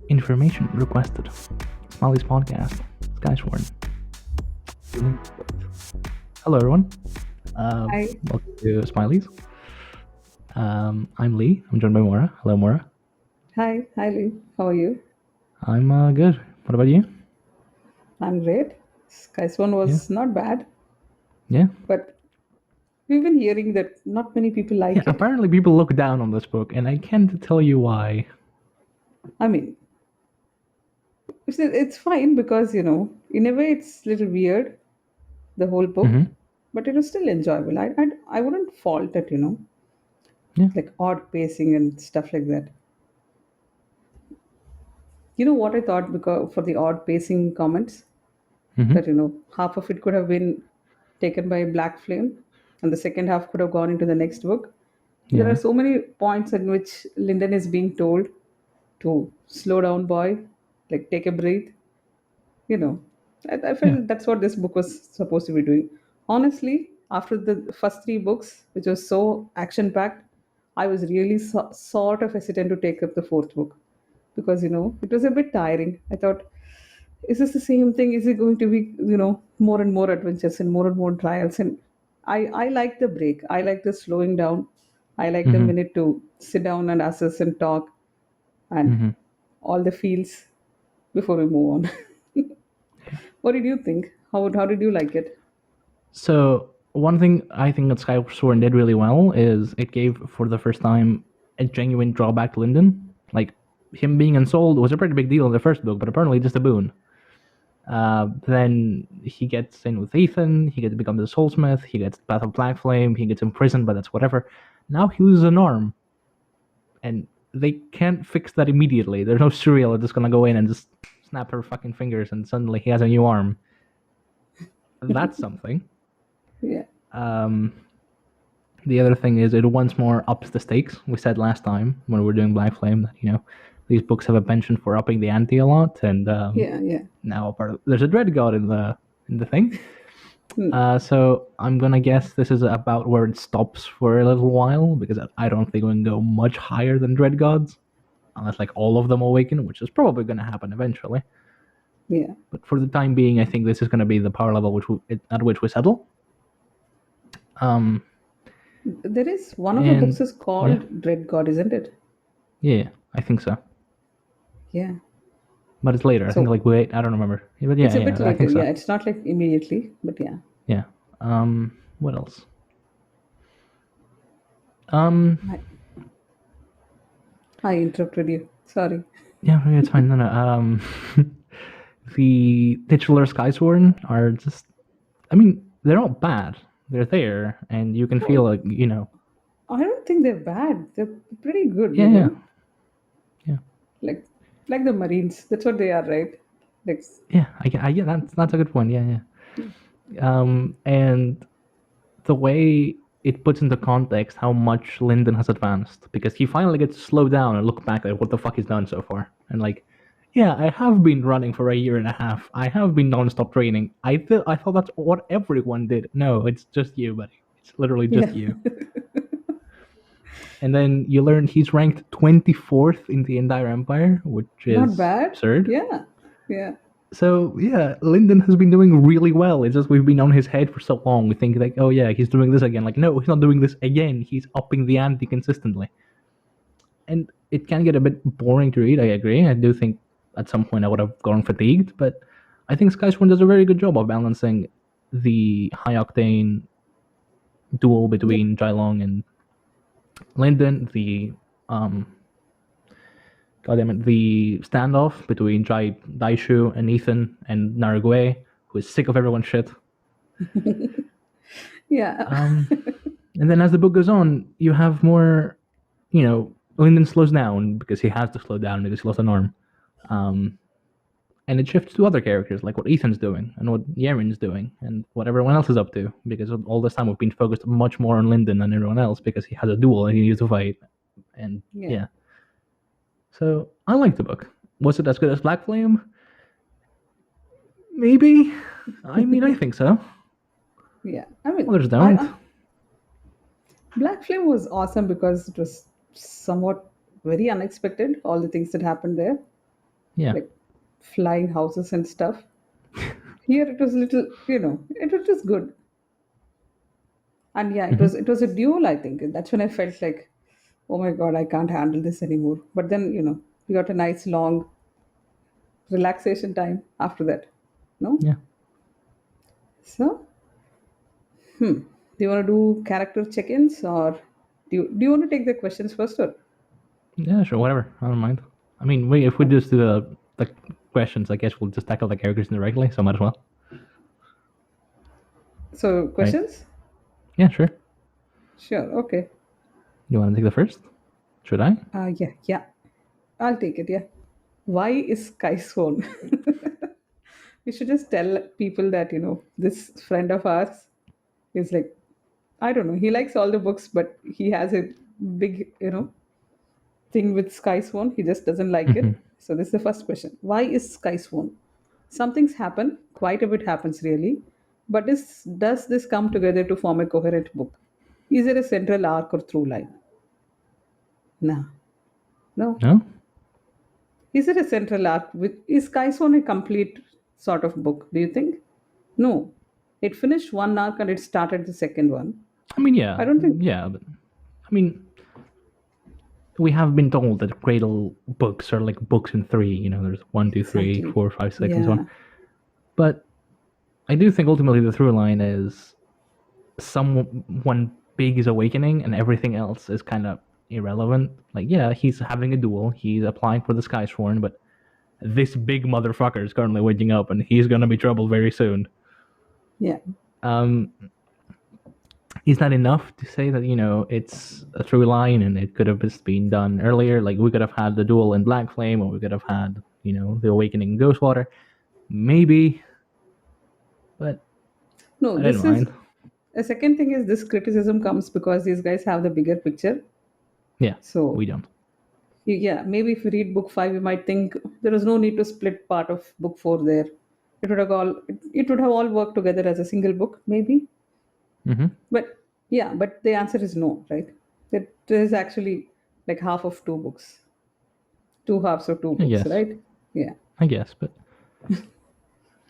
Information requested. Smiley's podcast. Skysworn. Hello, everyone. Hi. Welcome to Smiley's. I'm Lee. I'm joined by Maura. Hello, Maura. Hi. Hi, Lee. How are you? I'm good. What about you? I'm great. Skysworn Yeah. was not bad, Yeah. but we've been hearing that not many people Yeah. like it. Apparently, people look down on this book, and I can't tell you why. I mean, it's fine because, in a way it's a little weird, the whole book, Mm-hmm. but it was still enjoyable. I wouldn't fault it, Yeah. like odd pacing and stuff like that. You know what I thought because for the odd pacing comments? Mm-hmm. That half of it could have been taken by Black Flame and the second half could have gone into the next book. There are Yeah. so many points in which Lyndon is being told to slow down, boy, like take a breath. you know I Yeah. felt that's what this book was supposed to be doing. Honestly, after the first three books, which was so action packed, I was really sort of hesitant to take up the fourth book because it was a bit tiring. I thought, is this the same thing? Is it going to be more and more adventures and more trials? And I like the break. I like the slowing down. I like the Mm-hmm. minute to sit down and assess and talk and Mm-hmm. all the feels before we move on. What did you think? How did you like it? So one thing I think that Skysworn did really well is it gave, for the first time, a genuine drawback to Lindon. Like, him being unsold was a pretty big deal in the first book, but apparently just a boon. Then he gets in with Ethan, he gets to become the soulsmith, he gets Path of Black Flame, he gets imprisoned, but that's whatever. Now he loses an arm. And they can't fix that immediately. There's no serial that's gonna go in and just snap her fucking fingers and suddenly he has a new arm. That's something. Yeah. Um, The other thing is it once more ups the stakes. We said last time when we were doing Black Flame that these books have a penchant for upping the ante a lot, and Yeah. now there's a dread god in the thing. Hmm. So I'm gonna guess this is about where it stops for a little while because I don't think we can go much higher than dread gods unless like all of them awaken, which is probably gonna happen eventually. Yeah. But for the time being, I think this is gonna be the power level at which we settle. Um, There is one of the books and is yeah, called Dread God, isn't it? yeah, I think so. Yeah. But it's later. I think So like wait, I don't remember. But it's yeah, a bit yeah, I later. think so. Yeah, it's not like immediately, but yeah. Yeah. What else? Um, I, I interrupted you. Sorry. yeah, it's fine. No, no. The titular Skysworn are just. I mean, they're not bad. They're there, and you can feel Oh, like I don't think they're bad. They're pretty good, Yeah, yeah, yeah, Like the Marines. That's what they are, right? Like yeah. Yeah. That's a good point. Yeah, yeah. And the way it puts into context how much Lyndon has advanced because he finally gets to slow down and look back at what the fuck he's done so far and like, yeah, I have been running for a year and a half. I have been non-stop training. I thought that's what everyone did. No, it's just you, buddy. It's literally just yeah. you. And then you learn he's ranked 24th in the entire empire, which Not is bad. absurd. Yeah. Yeah. So yeah, Lyndon has been doing really well. It's just we've been on his head for so long. We think like, oh yeah, he's doing this again. Like, no, he's not doing this again. He's upping the ante consistently, and it can get a bit boring to read. I agree. I do think at some point I would have gone fatigued, but I think Skysworn does a very good job of balancing the high octane duel Yeah. between Jai and Lyndon, the um, goddamn it, the standoff between Daishu and Ethan and Nargue, who is sick of everyone's shit. Yeah. And then as the book goes on, you have more, Lyndon slows down because he has to slow down because he lost an arm. And it shifts to other characters, like what Ethan's doing and what Yaren's doing and what everyone else is up to. Because all this time we've been focused much more on Lyndon than everyone else because he has a duel and he needs to fight. And Yeah. yeah. So I like the book. Was it as good as Black Flame? Maybe. I mean, I think so. Yeah. I mean, Others don't. Black Flame was awesome because it was somewhat very unexpected, all the things that happened there. Yeah. like flying houses and stuff. Here it was little, it was good. And yeah, it Hmm. was a duel, I think. That's when I felt like, oh my god, I can't handle this anymore. But then, we got a nice long relaxation time after that. No? Yeah. So, do you want to do character check-ins, or do you want to take the questions first, or Yeah, sure, whatever. I don't mind. I mean, if we just do the questions, I guess we'll just tackle the characters indirectly, so might as well. so Right? questions? Yeah, sure. Sure, okay. You want to take the first? Should I? Yeah. I'll take it, yeah. Why is Skysworn? We should just tell people that, this friend of ours is like, I don't know, he likes all the books, but he has a big, thing with Skysworn. He just doesn't like Hmm. it. So this is the first question. Why is Skysworn? Something's happened, quite a bit happens really. But does this come together to form a coherent book? Is there a central arc or through line? No. No. No? Is it a central arc? Is Skysworn a complete sort of book, do you think? No. It finished one arc and it started the second one. I mean, yeah. I don't think. Yeah, but I mean, we have been told that Cradle books are like books in three. There's one, two, three, Exactly. 4, 5, 6, and so Yeah. on. But I do think ultimately the through line is someone big is awakening and everything else is kind of irrelevant. Like, yeah, he's having a duel, he's applying for the Skysworn, but this big motherfucker is currently waking up and he's gonna be trouble very soon. Yeah. Um, is that enough to say that it's a through line and it could have just been done earlier? Like, we could have had the duel in Black Flame, or we could have had the awakening in Ghostwater, maybe, but No, I didn't this is mind. a second thing is this criticism comes because these guys have the bigger picture. Yeah, So, we don't. yeah, maybe if you read book 5, you might think there is no need to split part of book 4 there. It would have all worked together as a single book, maybe. Hmm. But yeah, but the answer is no, right? It is actually like half of two books, two halves of two I books, guess. right? Yeah. I guess, but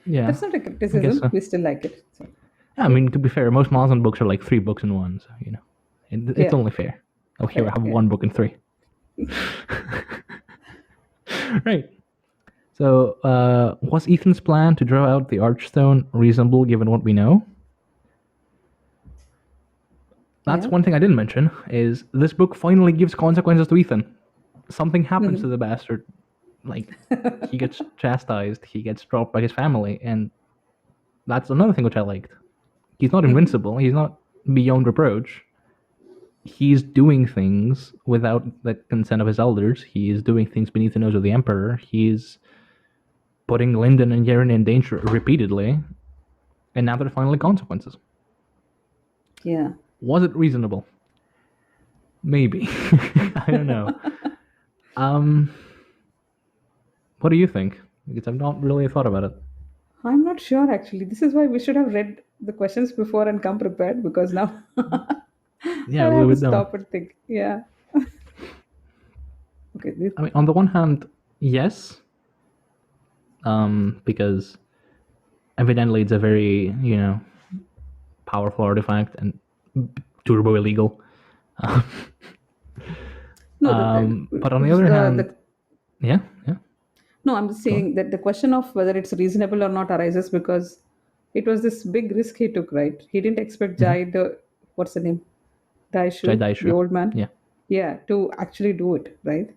yeah, That's not a I guess criticism. so. We still like it. So, Yeah, I mean, to be fair, most Amazon books are like 3 books in one, so it's yeah, only fair. Oh, here I fair. have Yeah. 1 book in 3. Right. So, was Ethan's plan to draw out the Archstone reasonable given what we know? That's Yeah. one thing I didn't mention. Is this book finally gives consequences to Ethan? Something happens to the bastard. Like, he gets chastised. He gets dropped by his family, and that's another thing which I liked. He's not invincible. He's not beyond reproach. He's doing things without the consent of his elders. He's doing things beneath the nose of the Emperor. He's putting Lindon and Yeren in danger repeatedly, and now there are finally consequences. Yeah. Was it reasonable? Maybe. I don't know. Um, what do you think? Because I've not really thought about it. I'm not sure actually. This is why we should have read the questions before and come prepared because now Yeah, I we have to would know. stop and think. Yeah. Okay. I mean, on the one hand, yes, because evidently it's a very powerful artifact and turbo illegal. No, But on the other hand, the yeah, yeah, no, I'm just go on. saying that the question of whether it's reasonable or not arises because it was this big risk he took, right? He didn't expect Mm-hmm. what's the name? Daishu, the Daishu. old man. Yeah. Yeah, to actually do it, right?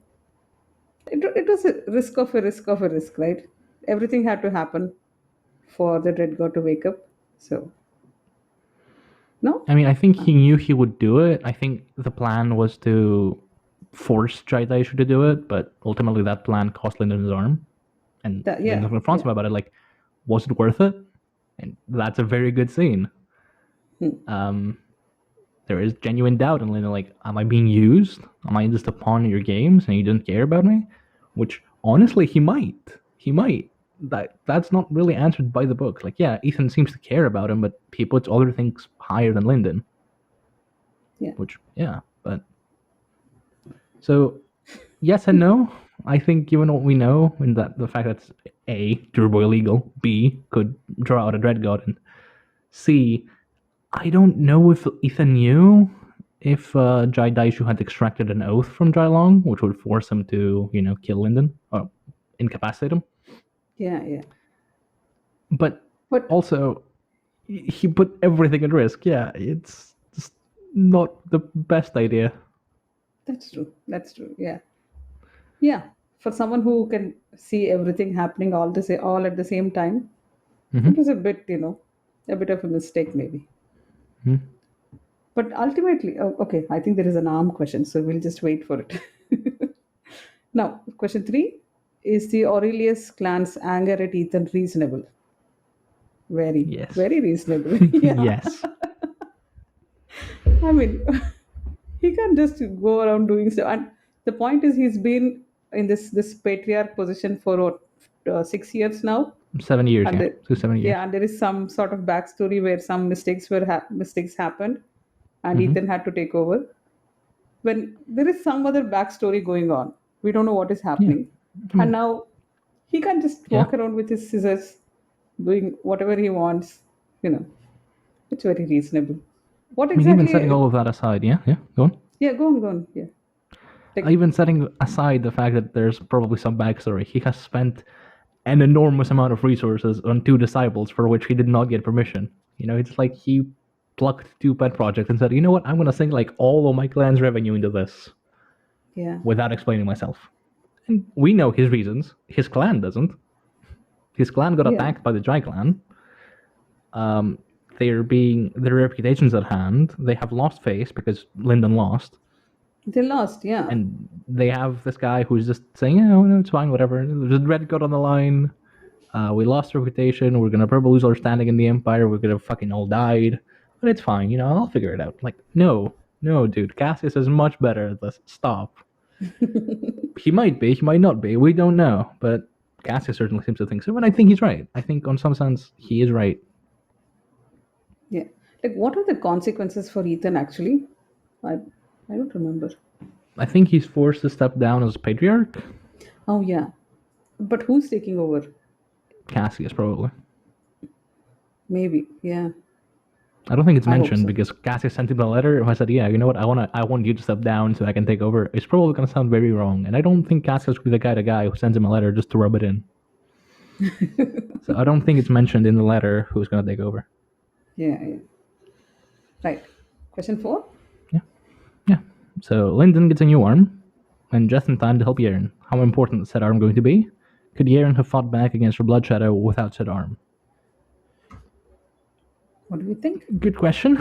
It was a risk of a risk of a risk, right? Everything had to happen for the Dread God to wake up. So, no? I mean, I think he knew he would do it. I think the plan was to force Daishu to do it, but ultimately that plan cost Lyndon his arm. And Yeah, Lyndon confronts yeah. him about it, like, was it worth it? And that's a very good scene. There is genuine doubt in Lyndon, like, am I being used? Am I just a pawn in your games and you didn't care about me? Which, honestly, he might. He might. That's not really answered by the book. Like, yeah, Ethan seems to care about him, but he puts other things higher than Lyndon. Yeah. Which, yeah, but... So, yes and no. I think given what we know, and that the fact that A, durable illegal, B, could draw out a Dread God, and C, I don't know if Ethan knew if Jai Daishu had extracted an oath from Jai Long, which would force him to, kill Lindon or incapacitate him. Yeah. But But also, he put everything at risk. Yeah, it's just not the best idea. that's true. That's true. Yeah. Yeah. For someone who can see everything happening all at the same time, Mm-hmm. it was a bit, a bit of a mistake maybe. Mm-hmm. But ultimately, oh, okay, I think there is an arm question, so we'll just wait for it. Now, question 3: is the Aurelius clan's anger at Ethan reasonable? Very, Yes. very reasonable. Yeah. Yes. I mean, he can't just go around doing stuff. And the point is, he's been in this patriarch position for what, 6 years now, 7 years, and yeah. the, 7 years. yeah, and there is some sort of backstory where some mistakes happened, and Mm-hmm. Ethan had to take over. When there is some other backstory going on, we don't know what is Yeah. happening, I and mean, now he can't just yeah. walk around with his scissors, doing whatever he wants. You know, it's very reasonable. What I mean, even setting exactly? all of that aside, yeah, go on. Yeah, go on. Yeah, like, Even setting aside the fact that there's probably some backstory, he has spent an enormous amount of resources on 2 disciples for which he did not get permission. It's like he plucked 2 pet projects and said, you know what, I'm going to sink like all of my clan's revenue into this yeah, without explaining myself. And we know his reasons. His clan doesn't. His clan got yeah. attacked by the Dry clan. Their reputation's at hand. They have lost face because Lindon lost. They lost. Yeah, And they have this guy who's just saying, yeah, no, it's fine, whatever. There's a Red God on the line. We lost reputation. We're gonna probably lose our standing in the Empire. We're gonna fucking all died. But it's fine, I'll figure it out. Like, no, dude. Cassius is much better at this. Stop. He might be, he might not be. We don't know. But Cassius certainly seems to think so. And I think he's right. I think, on some sense, he is right. yeah. Like, what are the consequences for Ethan actually? I don't remember. I think he's forced to step down as patriarch. Oh yeah, but who's taking over? Cassius, probably. Maybe. Yeah, I don't think it's I hope mentioned so. because Cassius sent him a letter. I said, "Yeah, you know what? I want you to step down so I can take over." It's probably gonna sound very wrong, and I don't think Cassius will be the guy who sends him a letter just to rub it in. So I don't think it's mentioned in the letter who's gonna take over. Yeah. Right. Question 4. Yeah. So Lindon gets a new arm, and just in time to help Yaren. How important is said arm going to be? Could Yaren have fought back against her Blood Shadow without said arm? What do we think? Good question.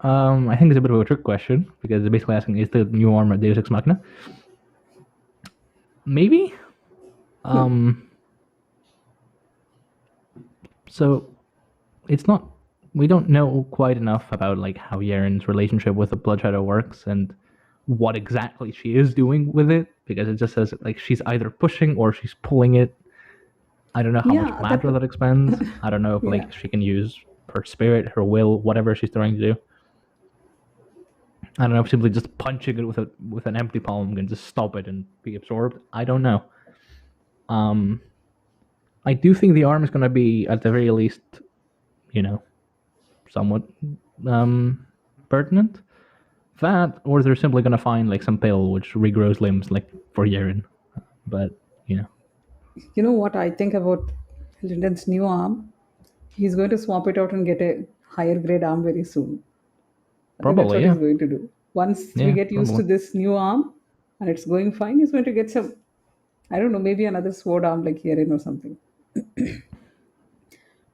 I think it's a bit of a trick question because it's basically asking, is the new arm a Deus Ex Machina? Maybe. So it's not. We don't know quite enough about like how Yaren's relationship with the Blood Shadow works and what exactly she is doing with it, because it just says like she's either pushing or she's pulling it. I don't know how much Yeah, matter that expends. I don't know if Yeah. like she can use her spirit, her will, whatever she's trying to do. I don't know if simply just punching it with an empty palm can just stop it and be absorbed. I don't know. I do think the arm is going to be at the very least, somewhat pertinent. That, or they're simply going to find like some pill which regrows limbs, like for Yaren. But You know what I think about Lyndon's new arm? He's going to swap it out and get a higher grade arm very soon. I think that's probably, what yeah, he's going to do. Once we yeah, get used to probably. this new arm and it's going fine, he's going to get some, I don't know, maybe another sword arm like Yeren or something.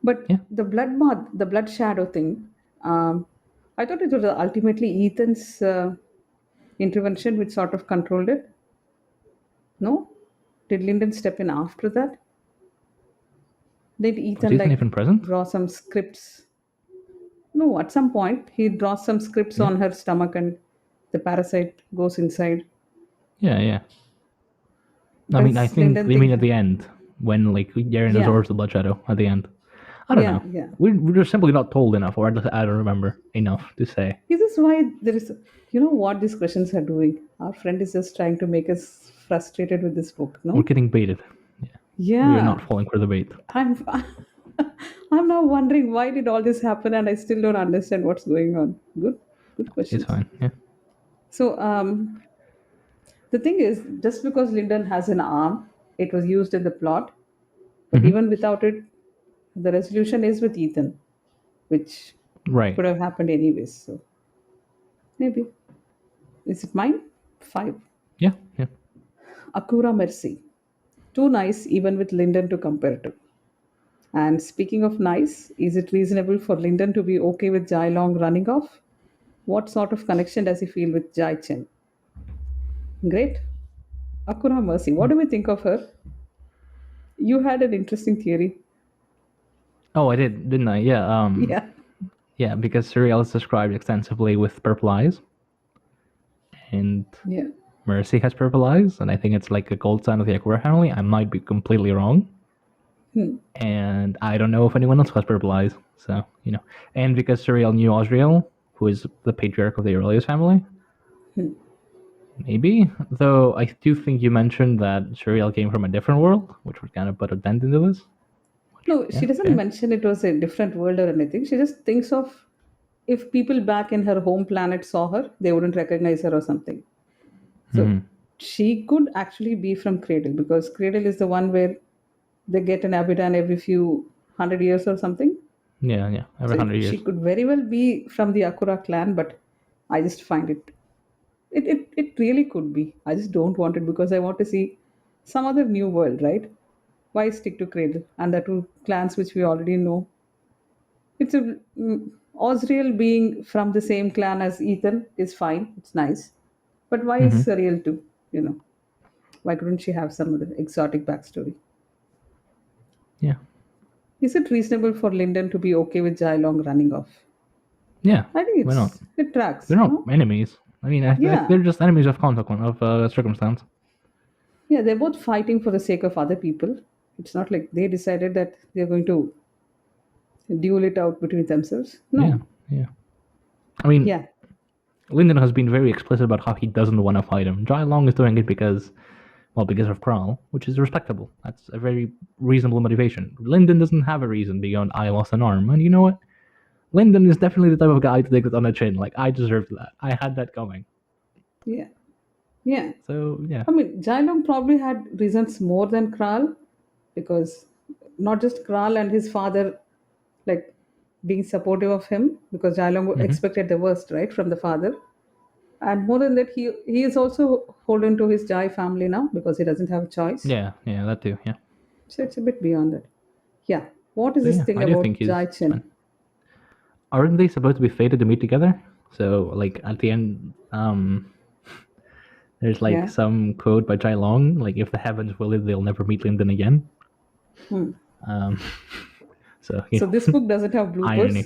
But Yeah, the blood shadow thing, I thought it was ultimately Ethan's intervention which sort of controlled it. No? Did Lyndon step in after that? Did was Ethan Ethan like even present? draw some scripts? No, at some point he draws some scripts Yeah, on her stomach and the parasite goes inside. yeah. I mean, I Does think Lyndon they mean think? at the end when like Yaren Yeah, absorbs the Blood Shadow at the end. I don't Yeah, know. yeah. We're just simply not told enough, or I don't remember enough to say. Is this why there is, what these questions are doing? Our friend is just trying to make us frustrated with this book, We're no? getting baited. Yeah, we are Yeah. not falling for the bait. I'm I'm now wondering why did all this happen and I still don't understand what's going on. Good It's questions. fine. Yeah. So the thing is, just because Lyndon has an arm, it was used in the plot, but Hmm. even without it, the resolution is with Ethan, which Right. could have happened anyways. So maybe. Is it mine? 5. Yeah. Yeah. Akura Mercy. Too nice even with Lyndon to compare to. And speaking of nice, is it reasonable for Lyndon to be okay with Jai Long running off? What sort of connection does he feel with Jai Chen? Great. Akura Mercy. What do we think of her? You had an interesting theory. Oh, I did, didn't I? Yeah. Yeah. Yeah, because Cereal is described extensively with purple eyes, and Yeah. Mercy has purple eyes, and I think it's like a gold sign of the Aqua family. I might be completely wrong, Hmm. and I don't know if anyone else has purple eyes. So and because Cereal knew Osriel, who is the patriarch of the earliest family, maybe. Though I do think you mentioned that Cereal came from a different world, which would kind of put a dent into this. No, she Yeah, doesn't okay. mention it was a different world or anything. She just thinks of if people back in her home planet saw her, they wouldn't recognize her or something. So Hmm. she could actually be from Cradle because Cradle is the one where they get an Abidan every few 100 years or something. Yeah, yeah. Every So 100 years. she could very well be from the Akura clan, but I just find it really could be. I just don't want it because I want to see some other new world, right? Why stick to Cradle and the two clans which we already know? It's a Osriel being from the same clan as Ethan is fine. It's nice, but why is Hmm. Surreal too? You know, why couldn't she have some other exotic backstory? Yeah. Is it reasonable for Lyndon to be okay with Jai Long running off? Yeah. I think Why not? it tracks, They're not no? enemies. I mean, Yeah, they're just enemies of consequence of circumstance. yeah, they're both fighting for the sake of other people. It's not like they decided that they're going to duel it out between themselves. Yeah, No, yeah. I mean, yeah, Lyndon has been very explicit about how he doesn't want to fight him. Jai Long is doing it because of Kral, which is respectable. That's a very reasonable motivation. Lyndon doesn't have a reason beyond I lost an arm, and you know what? Lyndon is definitely the type of guy to take it on the chin. Like I deserved that. I had that coming. yeah, yeah. So yeah. I mean, Jailong probably had reasons more than Kral because not just Kral and his father like being supportive of him because Jailong Hmm. expected the worst, right, from the father. And more than that, he is also holding to his Jai family now because he doesn't have a choice. Yeah, yeah, that too. Yeah. So it's a bit beyond that. Yeah. What is So this yeah, thing I do think about Jai he's Chen? fine. Aren't they supposed to be fated to meet together? So like at the end, there's like Yeah. some quote by Jai Long, like if the heavens will it, they'll never meet Lyndon again. Hmm. Um, so So this book doesn't have bloopers, irony.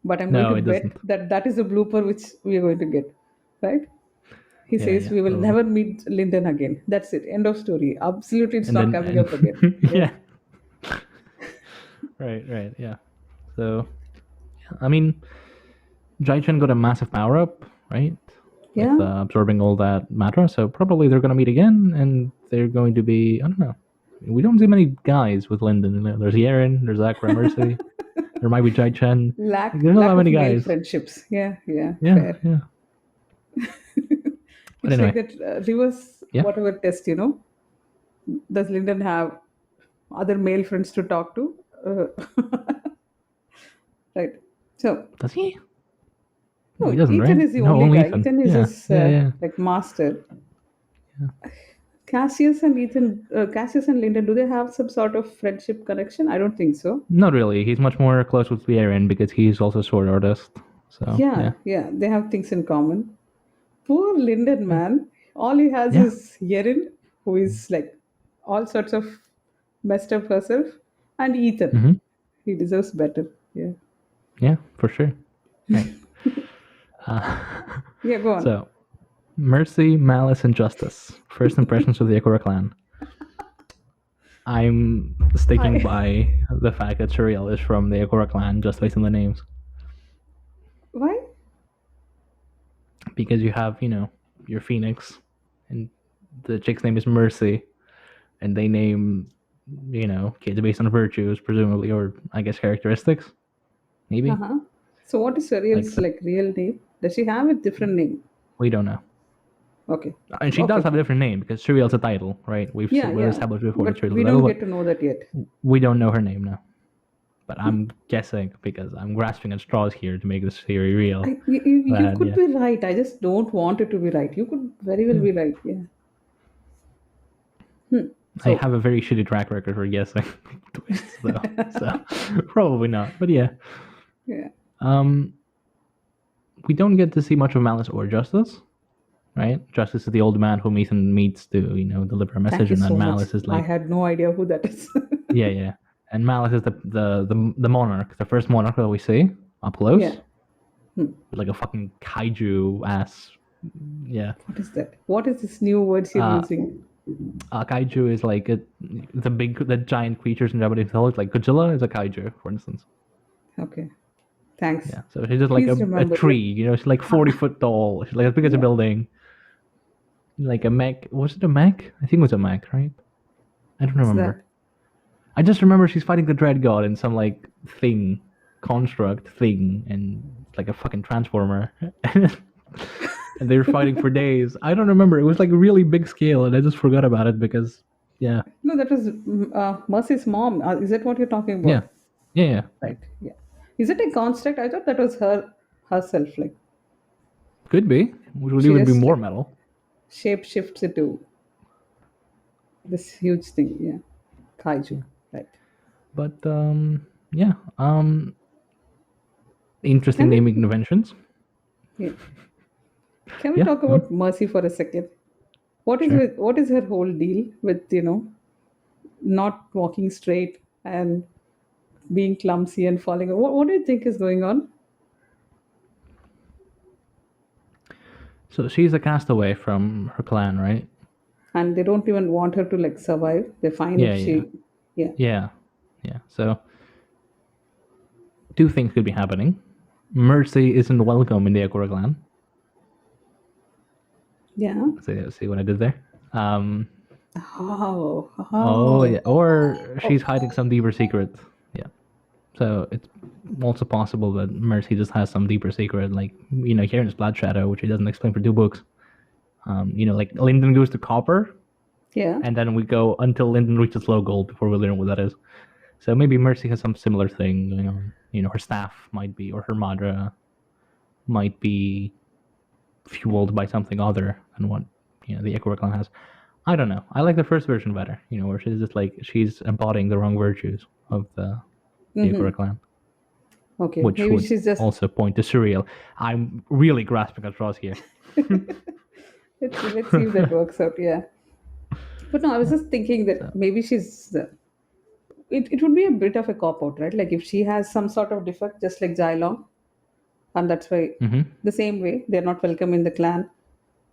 but I'm going No, to it bet doesn't. that that is a blooper which we are going to get, right? He Yeah, says yeah, we will probably. never meet Lyndon again. That's it. End of story. Absolutely, it's And not then coming up again. Yeah. yeah, right, yeah. So I mean, Jai-Chen got a massive power up, right? With Yeah. absorbing all that matter. So probably they're going to meet again, and they're going to be. I don't know. We don't see many guys with Lyndon. There's Yaren, there's Akra Mercy. There might be Jai-Chen. Like, Lack there's not that lack of many male guys. friendships. Yeah. Yeah. Yeah, Fair. yeah. But It's like anyway, that reverse yeah. whatever test. Does Lyndon have other male friends to talk to? Right. So Does he? No, no, he doesn't, Ethan right? is the No, only only guy. Ethan. Ethan is Yeah, his yeah, yeah. like master. Cassius and Lyndon, do they have some sort of friendship connection? I don't think so. Not really. He's much more close with Yaren because he's also a sword artist. So Yeah, yeah, yeah, they have things in common. Poor Lyndon, yeah, man. All he has yeah. is Yerin, who is like all sorts of messed up herself, and Ethan. Mm-hmm. He deserves better. Yeah. Yeah, for sure. Right. Uh, Yeah, go on. so, mercy, malice, and justice. First impressions of the Akura clan. I'm sticking I by the fact that Suriel is from the Agora clan just based on the names. why? Because you have, your Phoenix, and the chick's name is Mercy, and they name, kids based on virtues, presumably, or I guess characteristics, maybe. Uh-huh. So what is Like, Surreal's like real name? Does she have a different name? we don't know. Okay. And she Okay, does have a fine. different name because Suriel's a title, right? Yeah, We've yeah. established before that But Suriel's we a title, don't but get to know that yet. we don't know her name now. But I'm guessing because I'm grasping at straws here to make this theory real. You That could yeah, be right. I just don't want it to be right. You could very well yeah. be right. Yeah. Hmm. I So, have a very shitty track record for guessing twists, though, so probably not. But yeah, yeah. um, we don't get to see much of Malice or Justice, right? Justice is the old man whom Ethan meets to, deliver a Thank message, you and then so much. Malice is I like, had no idea who that is. yeah, yeah, and Malice is the monarch, the first monarch that we see up close, Yeah. Hmm. like a fucking kaiju ass. Yeah, What is that? What is this new words you're uh, using? kaiju is like the giant creatures in Japanese mythology. Like Godzilla is a kaiju, for instance. Okay. Thanks. Yeah, so she's just like Please a remember. tree. She's like 40 foot tall. She's like as big as a Yeah. building. Like a mech. Was it a mech? I think it was a mech, right? I don't What's remember. that? I just remember she's fighting the Dread God in some like thing, construct thing, and it's like a fucking transformer. And they were fighting for days. I don't remember. It was like a really big scale, and I just forgot about it because, yeah, No, that was Mercy's mom. Is that what you're talking yeah, about? yeah. Right. Yeah. Is it a construct? I thought that was her herself. Like Could be, which would she even be just more like metal. shape shifts into this huge thing. Yeah. Kaiju. Yeah. Right. But yeah, interesting Can naming we? conventions. Yeah. Can we Yeah, talk about Mercy for a second? sure. What is her whole deal with not walking straight and being clumsy and falling? What do you think is going on? So she's a castaway from her clan, right? And they don't even want her to like survive. They're fine Yeah, if yeah, she, yeah, yeah, yeah. So two things could be happening. Mercy isn't welcome in the Akura clan. yeah. See what I did there? Oh, Oh yeah, oh, or oh. she's hiding some deeper secret. Yeah. So it's also possible that Mercy just has some deeper secret, like here in Blood Shadow, which he doesn't explain for 2 books. Like Lindon goes to copper, Yeah. and then we go until Lindon reaches low gold before we learn what that is. So maybe Mercy has some similar thing going on. Her staff might be, or her madra might be fueled by something other than what the Echo clan has. I don't know. I like the first version better. Where she's just like she's embodying the wrong virtues of the Echo clan, Okay. which Maybe would she's just. also point to Surreal. I'm really grasping at straws here. Let's see if that works out. Yeah. But no, I was just thinking that So, maybe she's. It would be a bit of a cop out, right? Like if she has some sort of defect, just like Jylong, and that's why mm-hmm. the same way they're not welcome in the clan,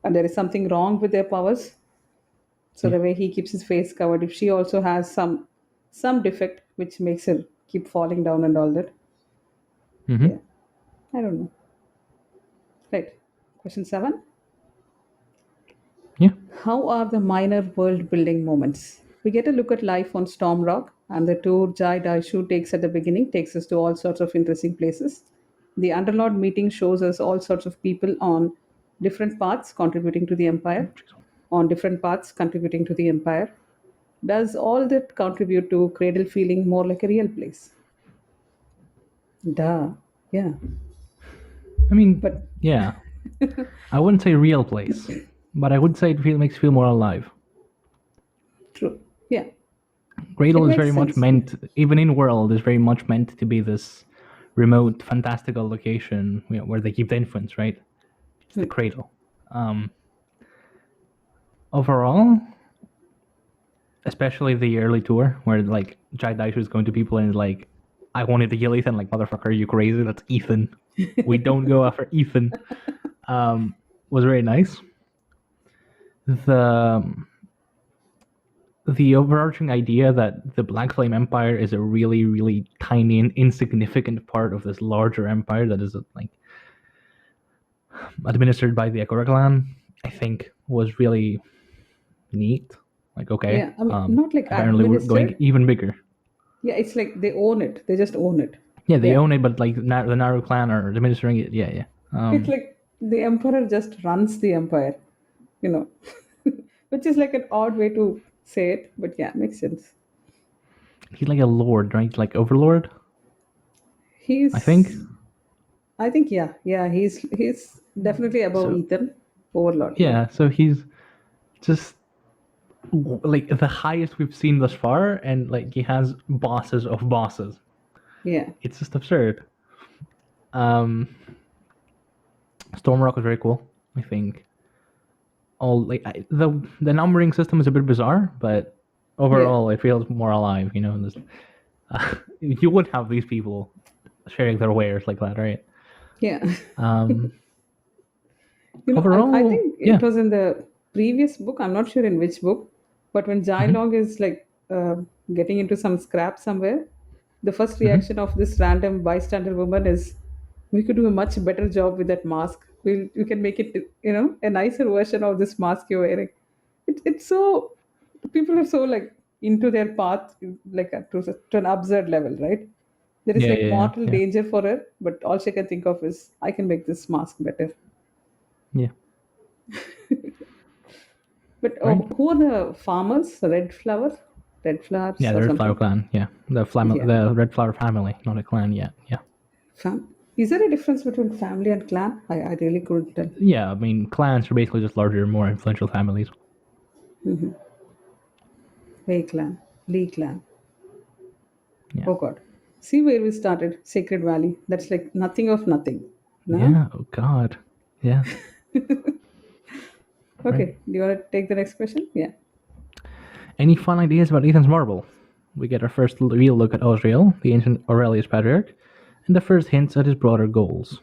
and there is something wrong with their powers. So Yeah. the way he keeps his face covered, if she also has some defect which makes her keep falling down and all that, Mm-hmm. yeah, I don't know. Right. Question 7. Yeah. How are the minor world building moments? We get a look at life on Storm Rock, and the tour Jai Daishu takes at the beginning takes us to all sorts of interesting places. The Underlord meeting shows us all sorts of people on different paths contributing to the Empire, on different paths contributing to the Empire. Does all that contribute to Cradle feeling more like a real place? Duh. Yeah. I mean, But yeah. I wouldn't say real place, but I would say makes you feel more alive. true. Yeah. It Cradle is makes very much sense. Yeah. meant, even in world, is very much meant to be this remote, fantastical location where they keep the infants, right? It's the cradle. Overall, especially the early tour where like Jai Daishu is going to people and is like, I wanted to kill Ethan. Like, motherfucker, are you crazy? That's Ethan. We don't go after Ethan. Was very nice. The the overarching idea that the Black Flame Empire is a really, really tiny and insignificant part of this larger empire that is like administered by the Akura clan, I think was really neat. Like, okay, Yeah, I mean, not like apparently we're going administered. even bigger. Yeah, it's like they own it. They just own it. Yeah, they Yeah, own it, but like the Naru clan are administering it. Yeah, yeah. it's like the emperor just runs the empire, you know, which is like an odd way to say it, but yeah, makes sense. He's like a lord, right? Like overlord, I think. He's, I think, yeah, he's definitely above So Ethan, Overlord. Yeah, yeah, so he's just like the highest we've seen thus far, and like he has bosses of bosses. yeah, It's just absurd. Um, Stormrock is very cool. I think all like the numbering system is a bit bizarre, but yeah, overall it feels more alive. You know, you would have these people sharing their wares like that, right? yeah. Um, I overall, think yeah. it was in the previous book. I'm not sure in which book, but when Hmm. Jailong is like getting into some scrap somewhere, the first Hmm. reaction of this random bystander woman is, "We could do a much better job with that mask. We can make it, a nicer version of this mask you're wearing." It's so people are so like into their path, like to an absurd level, right? There is Yeah, like yeah, yeah, mortal yeah, danger for her, but all she can think of is, "I can make this mask better." yeah. But Right. who are the farmers? Red flowers Yeah, or the Red Flower something? clan. Yeah, Yeah. the Red Flower family, not a clan yet. Yeah. Is there a difference between family and clan? I really couldn't tell. Yeah, I mean, clans are basically just larger, more influential families. Wei clan, Lee clan. Yeah. Oh God. See where we started, Sacred Valley. That's like nothing of nothing. No? Yeah. Oh God. Yeah. Right. Okay. Do you want to take the next question? Yeah. Any fun ideas about Ethan's marble? We get our first real look at Osriel, the ancient Aurelius patriarch, and the first hints at his broader goals.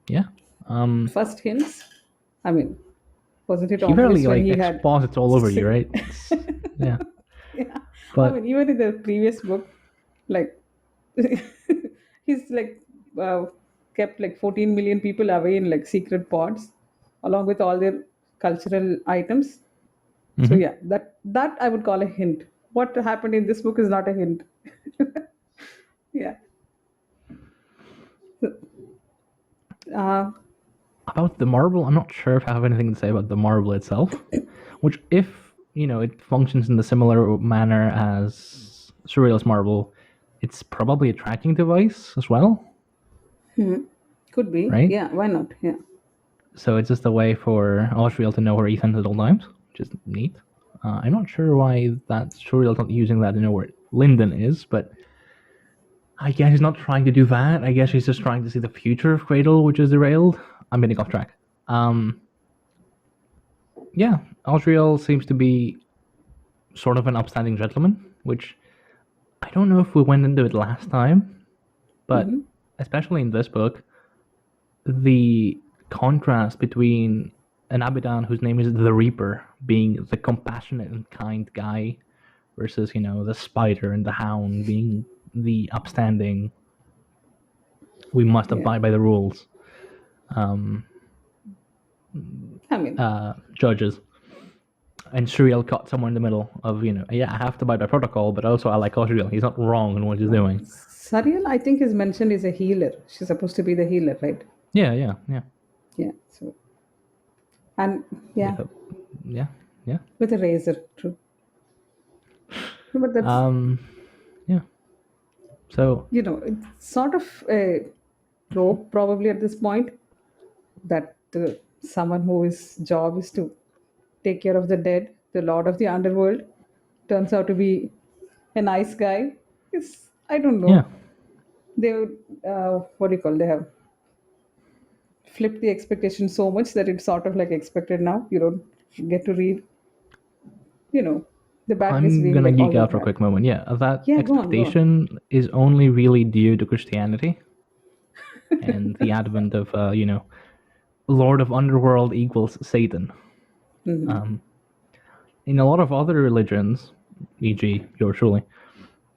Yeah. First hints. I mean, wasn't it He barely obvious when like he had exposits all over you, right? Yeah. yeah. I But mean, even in the previous book, like he's like uh, kept like 14 million people away in like secret pods, along with all their cultural items. So mhm. yeah, that I would call a hint. What happened in this book is not a hint. Yeah. Uh, About the marble, I'm not sure if I have anything to say about the marble itself. Which, if it functions in the similar manner as Surrealist marble, it's probably a tracking device as well, could be. right? Yeah. Why not? Yeah. So it's just a way for Osriel to know where Ethan is at all times, which is neat. I'm not sure why that Surreal's not using that to know where Lindon is, but I guess he's not trying to do that. I guess he's just trying to see the future of Cradle, which is derailed. I'm getting off track. Yeah, Osriel seems to be sort of an upstanding gentleman, which I don't know if we went into it last time, but especially in this book, the contrast between an Abidan whose name is the Reaper being the compassionate and kind guy versus, the Spider and the Hound being the upstanding, we must Yeah. abide by the rules I mean, judges. And Shuriel caught somewhere in the middle of, yeah, I have to abide by protocol, but also I like Shuriel. He's not wrong in what he's doing. Sariel, I think, is mentioned is a healer. She's supposed to be the healer, right? Yeah, yeah, yeah. Yeah. So, and yeah, With a, yeah, yeah. with a razor, true. No, but that's, Yeah. So, it's sort of a trope probably at this point that someone whose job is to take care of the dead, the lord of the underworld, turns out to be a nice guy. It's, I don't yeah. know. They would, what do you call? They have flipped the expectation so much that it's sort of like expected now. You don't get to read, you know, the bad guys I'm being gonna like all geek that out for a bad. quick moment. Yeah, that Yeah, go on, go on. expectation is only really due to Christianity and the advent of, Lord of Underworld equals Satan. in a lot of other religions, e.g., yours truly,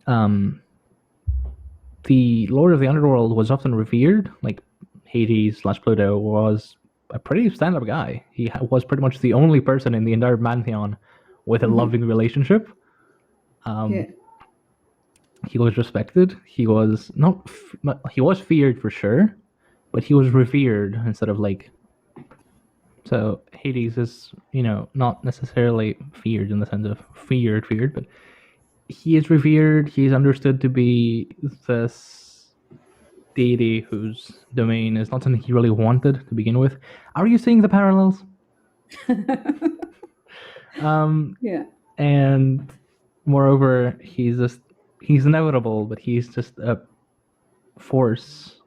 um, the Lord of the Underworld was often revered. Like Hades / Pluto was a pretty stand-up guy. He was pretty much the only person in the entire pantheon with a loving relationship. Yeah. He was respected. He was not. He was feared for sure, but he was revered instead of like. So Hades is, not necessarily feared in the sense of feared, but he is revered. He's understood to be this deity whose domain is not something he really wanted to begin with. Are you seeing the parallels? Yeah. And moreover, he's inevitable, but he's just a force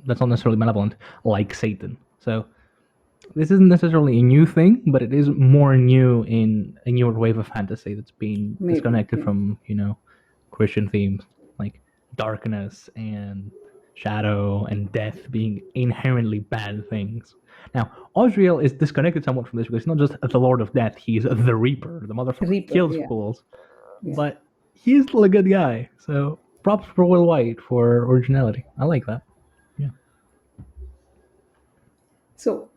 that's not necessarily malevolent, like Satan. So this isn't necessarily a new thing, but it is more new in a newer wave of fantasy that's been Maybe. disconnected Yeah. from, Christian themes like darkness and shadow and death being inherently bad things. Now, Osriel is disconnected somewhat from this because he's not just the Lord of Death, he's the Reaper. The motherfucker Reaper. kills Yeah. fools. Yeah. But he's still a good guy. So props for Will White for originality. I like that. Yeah. So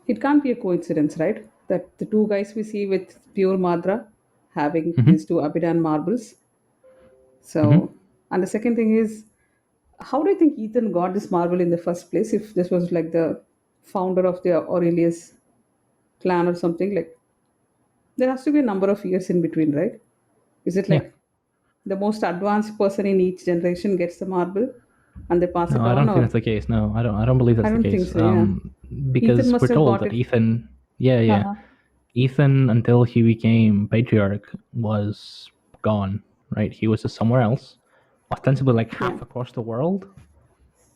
it can't be a coincidence, right? That the two guys we see with pure Madra having Mm-hmm. these two Abidan marbles. Mm-hmm. So, and the second thing is, how do you think Ethan got this marble in the first place? If this was like the founder of the Aurelius clan or something, like there has to be a number of years in between, right? Is it Yeah. like the most advanced person in each generation gets the marble and they pass it No, I on, don't think or that's the case. No, I don't. I don't believe I that's the don't think case. so. Yeah, Ethan Because must we're have told got that it. Ethan, yeah, Uh-huh. Ethan until he became patriarch was gone. Right, he was just somewhere else, ostensibly like Yeah, half across the world.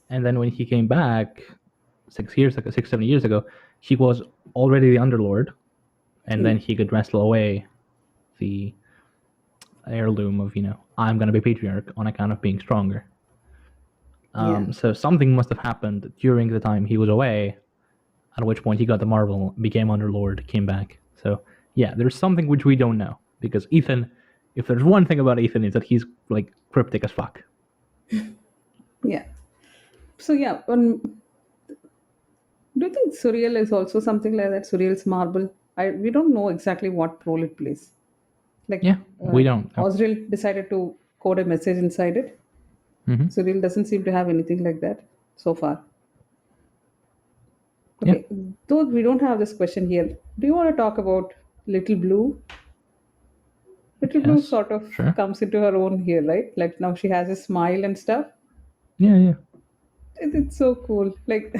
And then when he came back 6 years ago, 6, 7 years ago, he was already the Underlord, and yeah, then he could wrestle away the heirloom of I'm gonna be patriarch on account of being stronger. yeah. So something must have happened during the time he was away, at which point he got the marble, became Underlord, came back. So yeah, there's something which we don't know because Ethan. If there's one thing about Ethan, is that he's like cryptic as fuck. Yeah. So yeah, do you think Surreal is also something like that? Surreal's marble. We don't know exactly what role it plays. Like Yeah, we don't know. Osriel decided to code a message inside it. Mm-hmm. Surreal doesn't seem to have anything like that so far. Yeah. Okay, though we don't have this question here, do you want to talk about Little Blue? Little Blue Yes. sort of Sure. comes into her own here, right? Like now she has a smile and stuff. Yeah. Yeah. It's so cool. Like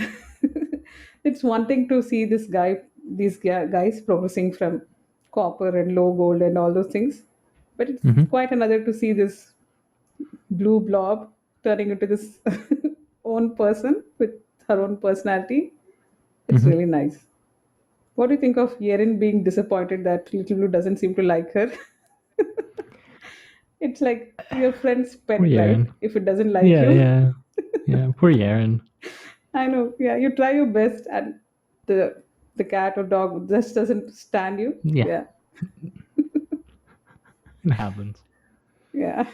it's one thing to see these guys progressing from copper and low gold and all those things, but it's Mm-hmm. quite another to see this blue blob turning into this own person with her own personality. It's Mm-hmm. really nice. What do you think of Yerin being disappointed that Little Blue doesn't seem to like her? It's like your friend's Poor pet, right? Yaren. If it doesn't like Yeah. you, Yeah. Yeah. Poor Yaren. I know. Yeah, you try your best, and the cat or dog just doesn't stand you. Yeah. Yeah, It happens. yeah.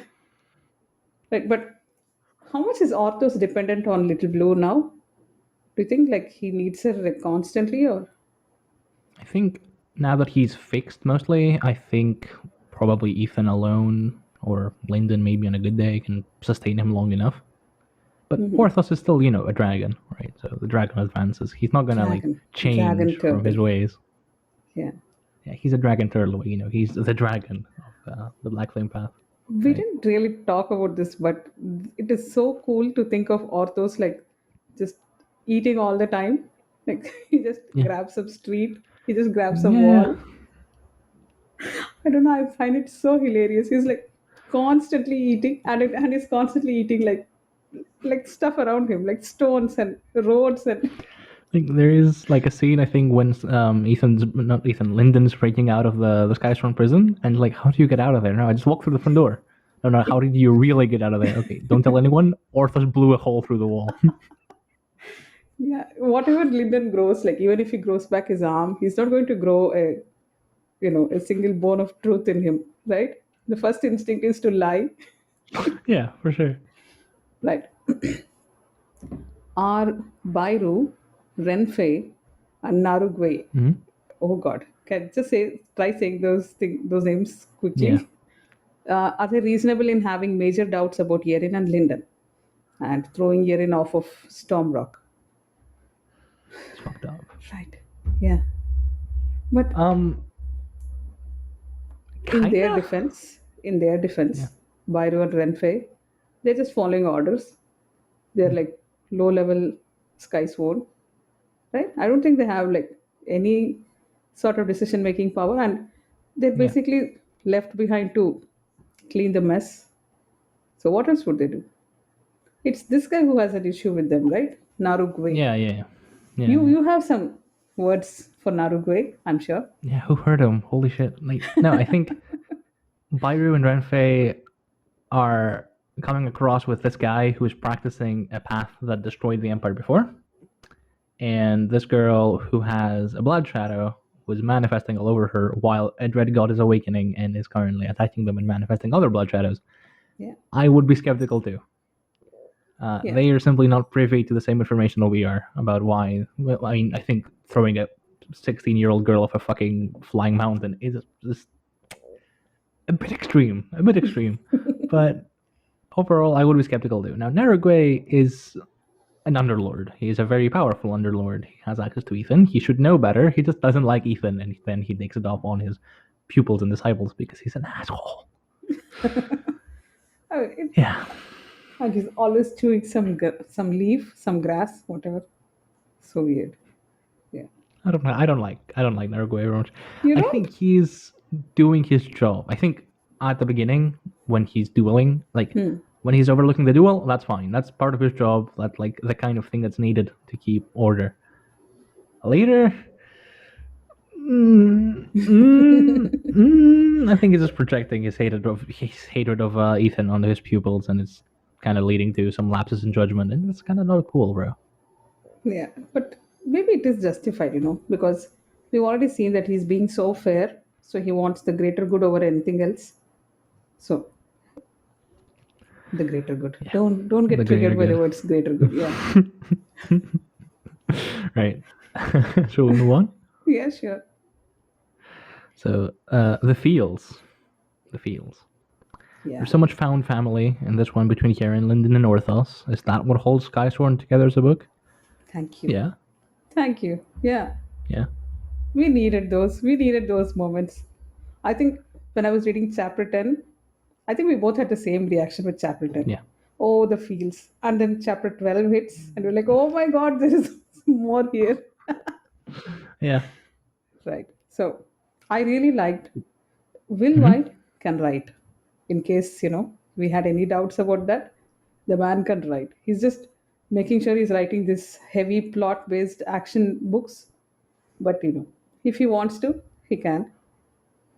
Like, but how much is Orthos dependent on Little Blue now? Do you think like he needs her like, constantly, or I think now that he's fixed mostly, I think probably Ethan alone or Lindon maybe on a good day can sustain him long enough. But Orthos is still, a dragon, right? So the dragon advances. He's not gonna like dragon change from his turtle? ways. Yeah, Yeah, he's a dragon turtle. He's the dragon of the Black Flame Path, we right? didn't really talk about this, but it is so cool to think of Orthos like just eating all the time. Like he just Yeah, grabs some street, he just grabs some yeah. wall. I don't know. I find it so hilarious. He's like constantly eating, and he's constantly eating like stuff around him, like stones and roads and Like there is like a scene I think when Ethan's not Ethan Lyndon's breaking out of the Skysworn prison and like how do you get out of there? No, I just walk through the front door. No, no, how did you really get out of there? Okay, don't tell anyone. Orthos blew a hole through the wall. yeah. Whatever Lyndon grows, like even if he grows back his arm, he's not going to grow a a single bone of truth in him, right? The first instinct is to lie, Yeah, for sure. right? Are Bairu, Renfei, and Narugwei. Hmm. Oh God, can just try saying those names Yeah, quickly. Are they reasonable in having major doubts about Yerin and Lindon and throwing Yerin off of Stormrock? it's fucked up. Right. Yeah. But Um, kinda. in their Yeah, defense, Bairu and Renfei, they're just following orders. They're yeah, like low level Skysworn, right? I don't think they have like any sort of decision making power, and they're yeah, basically left behind to clean the mess. So what else would they do? It's this guy who has an issue with them, right? Narugwe. yeah, yeah, yeah, You yeah. you have some words for Narugwe, I'm sure. Yeah, who heard him? Holy shit! Like, no, I think Bairu and Renfei are coming across with this guy who is practicing a path that destroyed the Empire before, and this girl who has a blood shadow was manifesting all over her while a dread god is awakening and is currently attacking them and manifesting other blood shadows. Yeah. I would be skeptical too. Yeah. They are simply not privy to the same information that we are about why. Well, I mean, I think throwing a 16-year-old girl off a fucking flying mountain is just a bit extreme. A bit extreme. But overall, I would be skeptical too. Now, Narugwe is an underlord. He is a very powerful underlord. He has access to Ethan. He should know better. He just doesn't like Ethan, and then he takes it off on his pupils and disciples because he's an asshole. I mean, Yeah. and he's always chewing some leaf, some grass, whatever. So weird. Yeah. I don't know. I don't like Narugwe very much. You I don't? think he's doing his job. I think at the beginning when he's dueling, like when he's overlooking the duel, that's fine. That's part of his job. That's like the kind of thing that's needed to keep order. Later, I think he's just projecting his hatred of Ethan onto his pupils, and it's kind of leading to some lapses in judgment, and it's kind of not cool, bro. Yeah. But maybe it is justified, because we've already seen that he's being so fair, so he wants the greater good over anything else. So the greater good. Yeah, Don't the get greater triggered by the good. words greater good. Yeah. Right. Shall we move on? Yeah, sure. So, the feels. The feels. Yeah. There's so much found family in this one between Kieran, Lindon, and Orthos. Is that what holds Skysworn together as a book? Thank you. Yeah. Thank you. Yeah. Yeah. We needed those. We needed those moments. I think when I was reading chapter 10, I think we both had the same reaction with chapter 10. Yeah. Oh, the feels. And then chapter 12 hits, and we're like, oh my god, there is more here. Yeah. Right. So I really liked Will Mhm. White can write. In case, we had any doubts about that, the man can write. He's just making sure he's writing this heavy plot based action books. But, if he wants to, he can.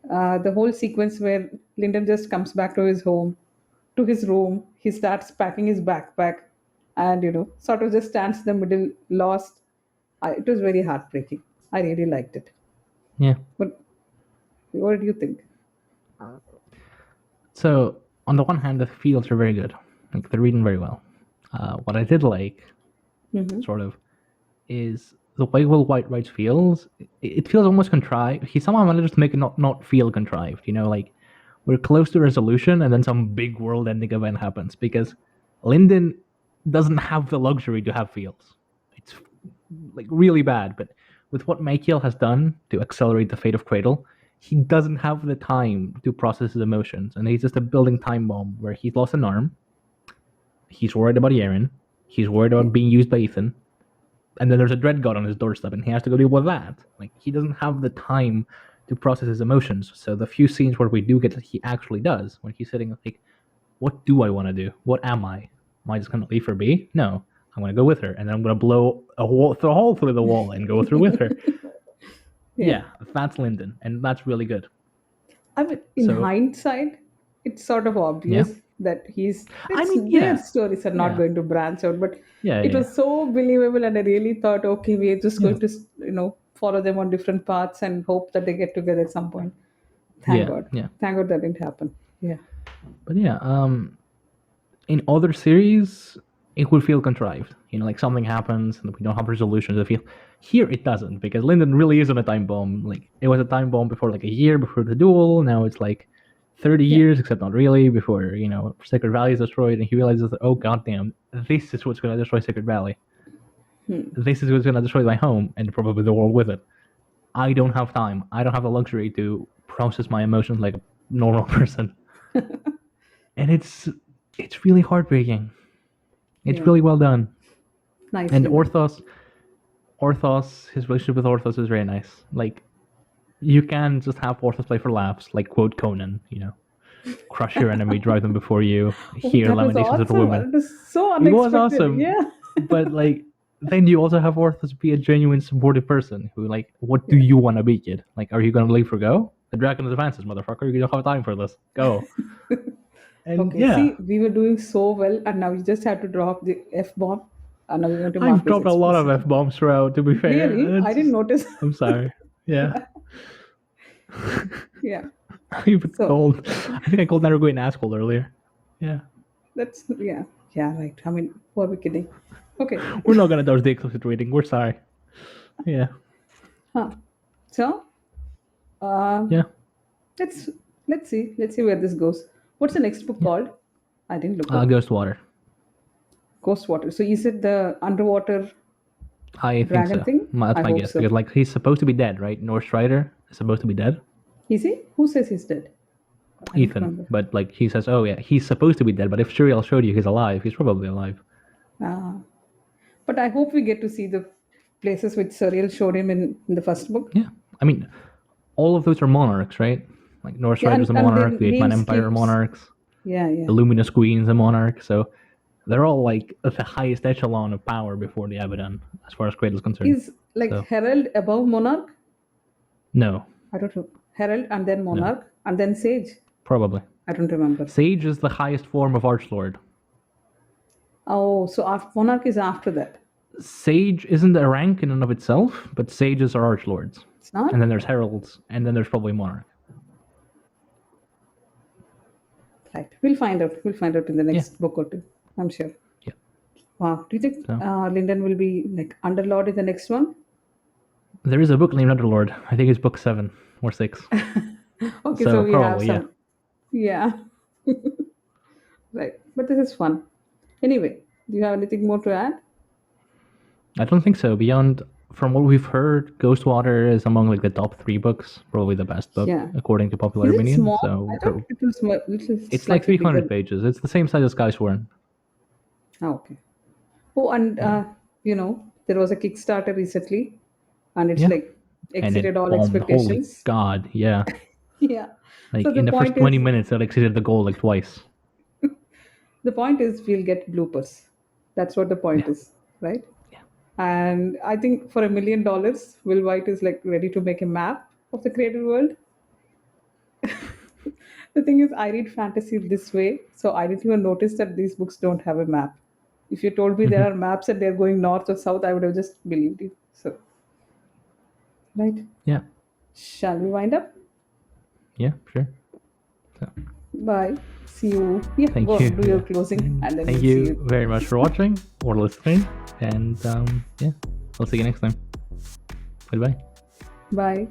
The whole sequence where Lyndon just comes back to his home, to his room, he starts packing his backpack and, sort of just stands in the middle, lost. It was very heartbreaking. I really liked it. Yeah. But what do you think? So, on the one hand, the feels are very good. Like, they're reading very well. What I did like, sort of, is the way Will White writes feels. It feels almost contrived. He somehow manages to make it not feel contrived. Like we're close to resolution, and then some big world-ending event happens because Lindon doesn't have the luxury to have feels. It's like really bad. But with what Maykiel has done to accelerate the fate of Cradle, he doesn't have the time to process his emotions, and he's just a building time bomb where he's lost an arm. He's worried about Yaren. He's worried about being used by Ethan. And then there's a dread god on his doorstep, and he has to go deal with that. Like, he doesn't have the time to process his emotions. So the few scenes where we do get that he actually does, when he's sitting like, what do I want to do? What am I? Am I just going to leave her be? No. I'm going to go with her, and then I'm going to blow a hole through the wall and go through with her. Yeah, that's Lindon, and that's really good. I mean, in hindsight, it's sort of obvious that their stories are not going to branch out, but it was so believable, and I really thought, okay, we're just going to, follow them on different paths and hope that they get together at some point. Thank God. Yeah. Thank God that didn't happen. Yeah. But yeah, in other series, it would feel contrived. Like something happens and we don't have resolutions. I feel here it doesn't, because Lindon really isn't a time bomb. Like it was a time bomb before, like a year before the duel. Now it's like 30 years, except not really, before Sacred Valley is destroyed, and he realizes that, oh goddamn, this is what's going to destroy Sacred Valley. This is what's going to destroy my home and probably the world with it. I don't have time. I don't have the luxury to process my emotions like a normal person. And it's really heartbreaking. It's really well done. Nice. And Orthos, his relationship with Orthos is very nice. Like, you can just have Orthos play for laughs, like quote Conan, crush your enemy, drive them before you, hear lamentations of a woman. It was so It unexpected. was awesome. Yeah. But like, then you also have Orthos be a genuine supportive person who, like, what do you want to be, kid? Like, are you gonna leave for go? The dragon advances, motherfucker. You don't have time for this. Go. And Okay, see, we were doing so well, and now you just have to drop the F bomb, and now we're going to mark I've dropped a lot of F bombs throughout. To be fair, Really? I didn't notice. I'm sorry. Yeah. Yeah. I even called. I think I called Naruto an asshole earlier. Yeah. That's yeah, right. I mean, who are we kidding? Okay. We're not gonna dodge the explicit rating. We're sorry. Yeah. Huh. So, Yeah. let's see where this goes. What's the next book called? I didn't look up. Ghostwater. Ghostwater. So is it the underwater I think dragon so. thing? That's I my hope guess, so. because like he's supposed to be dead, right? Norse Strider is supposed to be dead. Is he? Who says he's dead? I don't Ethan, remember. but like he says, oh yeah, he's supposed to be dead. But if Shuriel showed you he's alive, he's probably alive. But I hope we get to see the places which Suriel showed him in the first book. Yeah, I mean, all of those are monarchs, right? Like Norse Rider's a and monarch, their the Eight-Man names Empire are keeps- monarchs, Yeah. the Luminous Queen's a monarch, so they're all like at the highest echelon of power before the Abaddon, as far as Cradle is concerned. Is like Herald above Monarch? No, I don't know. Herald and then Monarch and then Sage? probably. I don't remember. Sage is the highest form of Archlord. Oh, so Monarch is after that. Sage isn't a rank in and of itself, but sages are Archlords. It's not? And then there's heralds, and then there's probably monarch. Right. We'll find out. We'll find out in the next book or two. I'm sure. Yeah. Wow. Do you think Lindon will be like Underlord in the next one? There is a book named Underlord. I think it's book 7 or 6. Okay, So so we have probably, some. Yeah. Right. But this is fun. Anyway, do you have anything more to add? I don't think so. Beyond, from what we've heard, Ghostwater is among like the top 3 books, probably the best book according to popular Is it opinion. small? So I thought it was little. it's like slightly 300 bigger. pages. It's the same size as Skysworn. Oh, okay. Oh, and there was a Kickstarter recently, and it's like And it exceeded all bombed. expectations. Holy God, yeah. Yeah. Like So in the first 20 minutes, it exceeded the goal like twice. The point is we'll get bloopers. That's what the point is, right? Yeah. And I think for $1 million, Will White is like ready to make a map of the created world. The thing is, I read fantasy this way, so I didn't even notice that these books don't have a map. If you told me there are maps and they're going north or south, I would have just believed you. So, right? Yeah. Shall we wind up? Yeah, sure. So, Bye. See you. Yeah, thank go you. do your closing, and then Thank we'll you see you. very much for watching or listening. And yeah, we'll see you next time. Bye-bye. Bye.